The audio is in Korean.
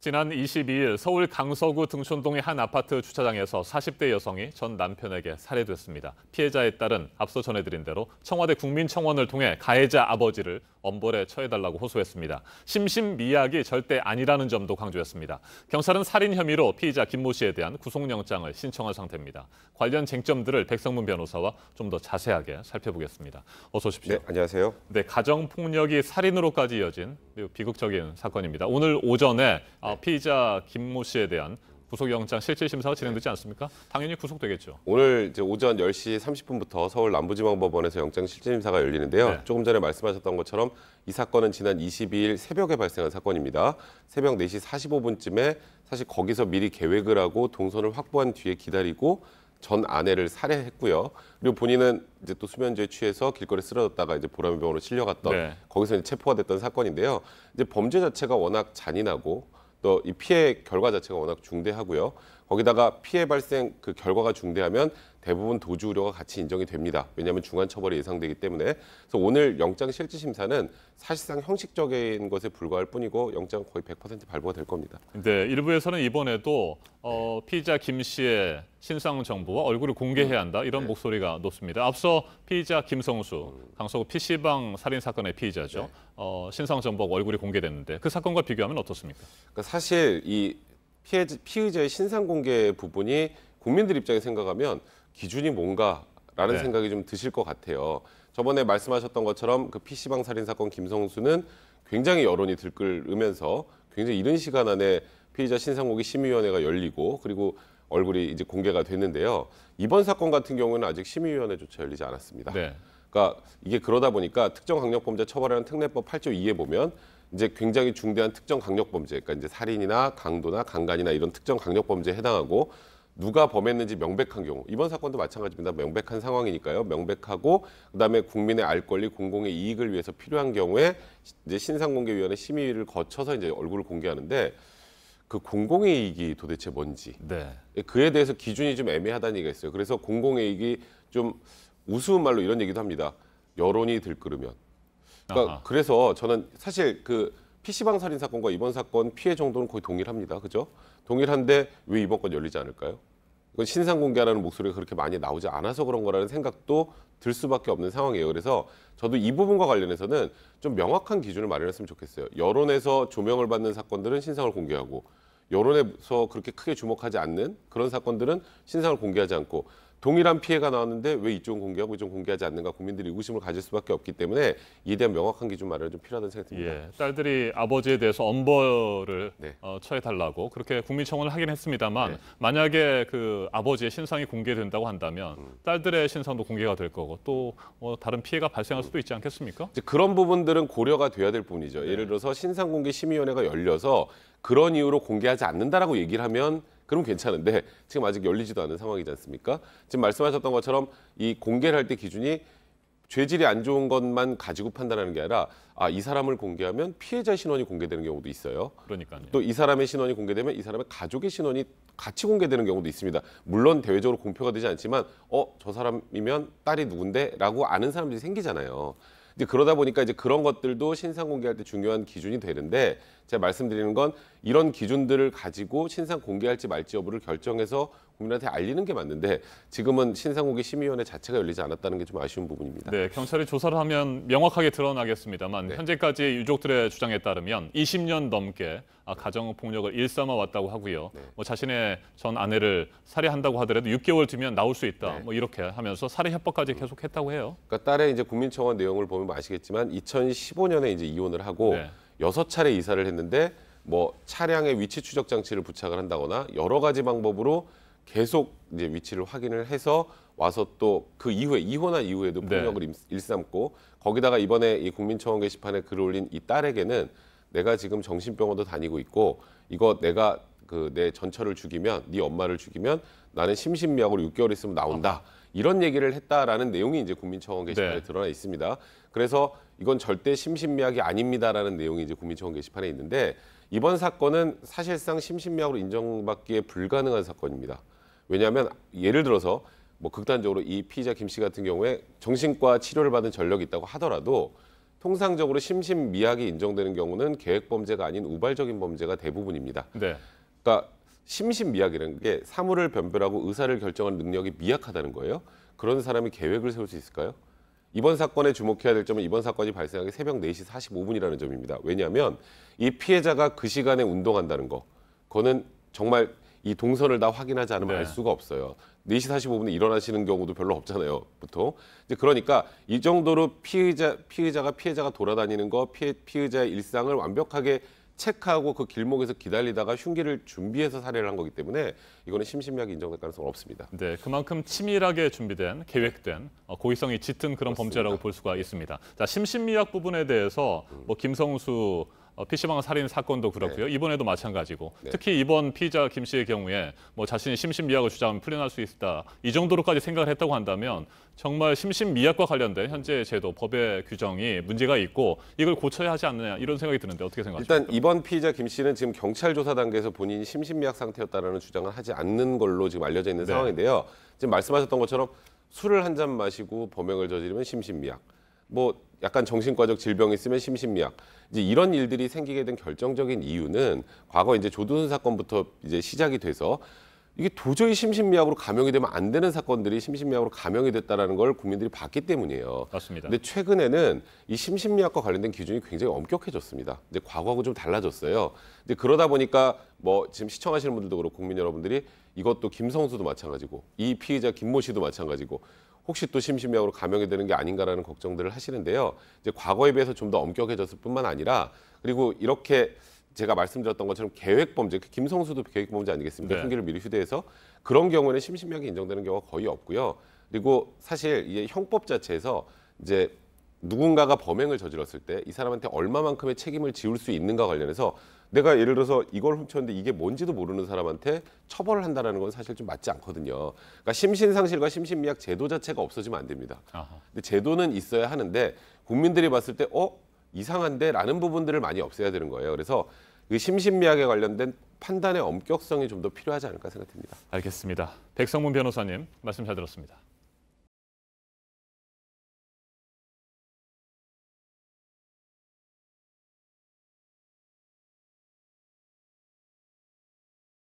지난 22일 서울 강서구 등촌동의 한 아파트 주차장에서 40대 여성이 전 남편에게 살해됐습니다. 피해자의 딸은 앞서 전해드린 대로 청와대 국민청원을 통해 가해자 아버지를 엄벌에 처해달라고 호소했습니다. 심신미약이 절대 아니라는 점도 강조했습니다. 경찰은 살인 혐의로 피의자 김모 씨에 대한 구속영장을 신청한 상태입니다. 관련 쟁점들을 백성문 변호사와 좀 더 자세하게 살펴보겠습니다. 어서 오십시오. 네, 안녕하세요. 네, 가정폭력이 살인으로까지 이어진 매우 비극적인 사건입니다. 오늘 오전에 피의자 김모 씨에 대한 구속영장 실질심사가 진행되지 않습니까? 당연히 구속되겠죠. 오늘 이제 오전 10시 30분부터 서울 남부지방법원에서 영장 실질심사가 열리는데요. 네. 조금 전에 말씀하셨던 것처럼 이 사건은 지난 22일 새벽에 발생한 사건입니다. 새벽 4시 45분쯤에 사실 거기서 미리 계획을 하고 동선을 확보한 뒤에 기다리고 전 아내를 살해했고요. 그리고 본인은 이제 또 수면제에 취해서 길거리에 쓰러졌다가 이제 보람병원으로 실려갔던 네. 거기서 이제 체포가 됐던 사건인데요. 이제 범죄 자체가 워낙 잔인하고 또 이 피해 결과 자체가 워낙 중대하고요. 거기다가 피해 발생 그 결과가 중대하면 대부분 도주 우려가 같이 인정이 됩니다. 왜냐하면 중한 처벌이 예상되기 때문에. 그래서 오늘 영장 실질심사는 사실상 형식적인 것에 불과할 뿐이고 영장은 거의 100% 발부가 될 겁니다. 네, 일부에서는 이번에도 피의자 김 씨의 신상 정보와 얼굴을 공개해야 한다 이런 목소리가 높습니다. 앞서 피의자 김성수, 강서구 PC방 살인 사건의 피의자죠. 신상 정보와 얼굴이 공개됐는데 그 사건과 비교하면 어떻습니까? 그러니까 사실 이 피의자의 신상 공개 부분이 국민들 입장에 생각하면 기준이 뭔가라는 네. 생각이 좀 드실 것 같아요. 저번에 말씀하셨던 것처럼 그 PC방 살인 사건 김성수는 굉장히 여론이 들끓으면서 굉장히 이른 시간 안에 피의자 신상 공개 심의위원회가 열리고 그리고 얼굴이 이제 공개가 됐는데요. 이번 사건 같은 경우는 아직 심의위원회조차 열리지 않았습니다. 네. 그러니까 이게 그러다 보니까 특정강력범죄 처벌하는 특례법 8조 2에 보면 이제 굉장히 중대한 특정 강력범죄, 그러니까 이제 살인이나 강도나 강간이나 이런 특정 강력범죄에 해당하고 누가 범했는지 명백한 경우, 이번 사건도 마찬가지입니다. 명백한 상황이니까요. 명백하고 그다음에 국민의 알 권리, 공공의 이익을 위해서 필요한 경우에 이제 신상공개위원회 심의를 거쳐서 이제 얼굴을 공개하는데 그 공공의 이익이 도대체 뭔지, 네. 그에 대해서 기준이 좀 애매하다는 얘기가 있어요. 그래서 공공의 이익이 좀 우스운 말로 이런 얘기도 합니다. 여론이 들끓으면. 그러니까 그래서 저는 사실 그 PC방 살인 사건과 이번 사건 피해 정도는 거의 동일합니다. 그죠? 동일한데 왜 이번 건 열리지 않을까요? 이건 신상 공개하라는 목소리가 그렇게 많이 나오지 않아서 그런 거라는 생각도 들 수밖에 없는 상황이에요. 그래서 저도 이 부분과 관련해서는 좀 명확한 기준을 마련했으면 좋겠어요. 여론에서 조명을 받는 사건들은 신상을 공개하고 여론에서 그렇게 크게 주목하지 않는 그런 사건들은 신상을 공개하지 않고 동일한 피해가 나왔는데 왜 이쪽은 공개하고 이쪽은 공개하지 않는가 국민들이 의구심을 가질 수밖에 없기 때문에 이에 대한 명확한 기준 마련이 좀 필요하다는 생각이 듭니다. 예, 딸들이 아버지에 대해서 엄벌을 네. 처해달라고 그렇게 국민청원을 하긴 했습니다만 네. 만약에 그 아버지의 신상이 공개된다고 한다면 딸들의 신상도 공개가 될 거고 또 다른 피해가 발생할 수도 있지 않겠습니까? 이제 그런 부분들은 고려가 돼야 될 부분이죠. 예를 들어서 신상공개심의위원회가 열려서 그런 이유로 공개하지 않는다라고 얘기를 하면 그럼 괜찮은데 지금 아직 열리지도 않은 상황이지 않습니까? 지금 말씀하셨던 것처럼 이 공개를 할 때 기준이 죄질이 안 좋은 것만 가지고 판단하는 게 아니라 이 사람을 공개하면 피해자 신원이 공개되는 경우도 있어요. 그러니까요. 또 이 사람의 신원이 공개되면 이 사람의 가족의 신원이 같이 공개되는 경우도 있습니다. 물론 대외적으로 공표가 되지 않지만 저 사람이면 딸이 누군데? 라고 아는 사람들이 생기잖아요. 이제 그러다 보니까 이제 그런 것들도 신상 공개할 때 중요한 기준이 되는데 제가 말씀드리는 건 이런 기준들을 가지고 신상 공개할지 말지 여부를 결정해서 국민한테 알리는 게 맞는데 지금은 신상공개 심의위원회 자체가 열리지 않았다는 게 좀 아쉬운 부분입니다. 네, 경찰이 조사를 하면 명확하게 드러나겠습니다만 네. 현재까지 유족들의 주장에 따르면 20년 넘게 가정폭력을 일삼아 왔다고 하고요. 네. 자신의 전 아내를 살해한다고 하더라도 6개월 뒤면 나올 수 있다. 네. 이렇게 하면서 살해 협박까지 계속했다고 해요. 그러니까 딸의 이제 국민청원 내용을 보면 아시겠지만 2015년에 이제 이혼을 하고 네. 6차례 이사를 했는데 뭐 차량의 위치 추적 장치를 부착을 한다거나 여러 가지 방법으로 계속 이제 위치를 확인을 해서 와서 또 그 이후에 이혼한 이후에도 폭력을 일삼고 거기다가 이번에 이 국민청원 게시판에 글을 올린 이 딸에게는 내가 지금 정신병원도 다니고 있고 이거 내가 내 전처를 죽이면 네 엄마를 죽이면 나는 심신미약으로 6개월 있으면 나온다. 이런 얘기를 했다라는 내용이 이제 국민청원 게시판에 네. 드러나 있습니다. 그래서 이건 절대 심신미약이 아닙니다라는 내용이 이제 국민청원 게시판에 있는데 이번 사건은 사실상 심신미약으로 인정받기에 불가능한 사건입니다. 왜냐하면 예를 들어서 뭐 극단적으로 이 피의자 김 씨 같은 경우에 정신과 치료를 받은 전력이 있다고 하더라도 통상적으로 심신미약이 인정되는 경우는 계획범죄가 아닌 우발적인 범죄가 대부분입니다. 네. 그러니까 심신미약이라는 게 사물을 변별하고 의사를 결정하는 능력이 미약하다는 거예요. 그런 사람이 계획을 세울 수 있을까요? 이번 사건에 주목해야 될 점은 이번 사건이 발생한 게 새벽 4시 45분이라는 점입니다. 왜냐하면 이 피해자가 그 시간에 운동한다는 거, 그거는 정말 이 동선을 다 확인하지 않으면 알 수가 없어요. 4시 45분에 일어나시는 경우도 별로 없잖아요, 보통. 이제 그러니까 이 정도로 피해자가 돌아다니는 거, 피해자의 일상을 완벽하게 체크하고 그 길목에서 기다리다가 흉기를 준비해서 살해를 한 거기 때문에 이거는 심신미약이 인정될 가능성은 없습니다. 네, 그만큼 치밀하게 준비된, 계획된 고의성이 짙은 그런 그렇습니다. 범죄라고 볼 수가 있습니다. 자, 심신미약 부분에 대해서 김성수 PC방 살인 사건도 그렇고요. 이번에도 마찬가지고 특히 이번 피의자 김 씨의 경우에 자신이 심신미약을 주장하면 풀려날 수 있다. 이 정도로까지 생각을 했다고 한다면 정말 심신미약과 관련된 현재 제도, 법의 규정이 문제가 있고 이걸 고쳐야 하지 않느냐 이런 생각이 드는데 어떻게 생각하십니까? 일단 이번 피의자 김 씨는 지금 경찰 조사 단계에서 본인이 심신미약 상태였다는 주장을 하지 않는 걸로 지금 알려져 있는 상황인데요. 지금 말씀하셨던 것처럼 술을 한 잔 마시고 범행을 저지르면 심신미약. 약간 정신과적 질병이 있으면 심신미약. 이제 이런 일들이 생기게 된 결정적인 이유는 과거 이제 조두순 사건부터 이제 시작이 돼서 이게 도저히 심신미약으로 감형이 되면 안 되는 사건들이 심신미약으로 감형이 됐다라는 걸 국민들이 봤기 때문이에요. 맞습니다. 근데 최근에는 이 심신미약과 관련된 기준이 굉장히 엄격해졌습니다. 이제 과거하고 좀 달라졌어요. 이제 그러다 보니까 지금 시청하시는 분들도 그렇고 국민 여러분들이 이것도 김성수도 마찬가지고 이 피의자 김모 씨도 마찬가지고 혹시 또 심신미약으로 감형이 되는 게 아닌가라는 걱정들을 하시는데요. 이제 과거에 비해서 좀 더 엄격해졌을 뿐만 아니라 그리고 이렇게 제가 말씀드렸던 것처럼 계획범죄, 김성수도 계획범죄 아니겠습니까? 흉기를 미리 휴대해서 그런 경우에는 심신미약이 인정되는 경우가 거의 없고요. 그리고 사실 이게 형법 자체에서 이제 누군가가 범행을 저질렀을 때 이 사람한테 얼마만큼의 책임을 지울 수 있는가 관련해서 내가 예를 들어서 이걸 훔쳤는데 이게 뭔지도 모르는 사람한테 처벌을 한다는 건 사실 좀 맞지 않거든요. 그러니까 심신상실과 심신미약 제도 자체가 없어지면 안 됩니다. 근데 제도는 있어야 하는데 국민들이 봤을 때 이상한데 라는 부분들을 많이 없애야 되는 거예요. 그래서 그 심신미약에 관련된 판단의 엄격성이 좀 더 필요하지 않을까 생각됩니다. 알겠습니다. 백성문 변호사님 말씀 잘 들었습니다.